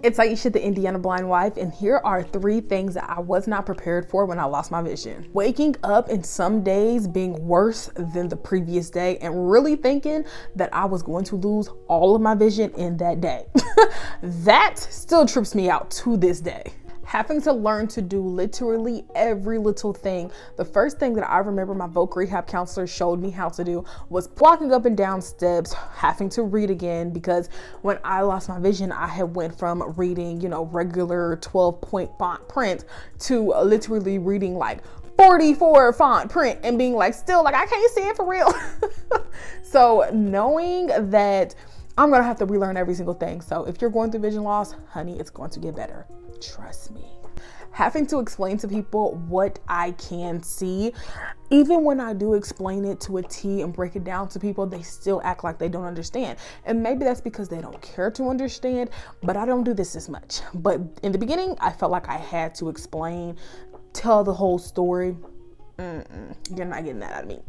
It's Aisha, the Indiana blind wife, and here are 3 things that I was not prepared for when I lost my vision. Waking up and some days being worse than the previous day and really thinking that I was going to lose all of my vision in that day. That still trips me out to this day. Having to learn to do literally every little thing. The first thing that I remember my voc rehab counselor showed me how to do was walking up and down steps, having to read again, because when I lost my vision, I had went from reading, regular 12-point font print to literally reading like 44 font print and being like, still like, I can't see it for real. So knowing that I'm gonna have to relearn every single thing. So if you're going through vision loss, honey, it's going to get better. Trust me. Having to explain to people what I can see, even when I do explain it to a T and break it down to people, they still act like they don't understand. And maybe that's because they don't care to understand, but I don't do this as much. But in the beginning, I felt like I had to explain, tell the whole story. You're not getting that out of me.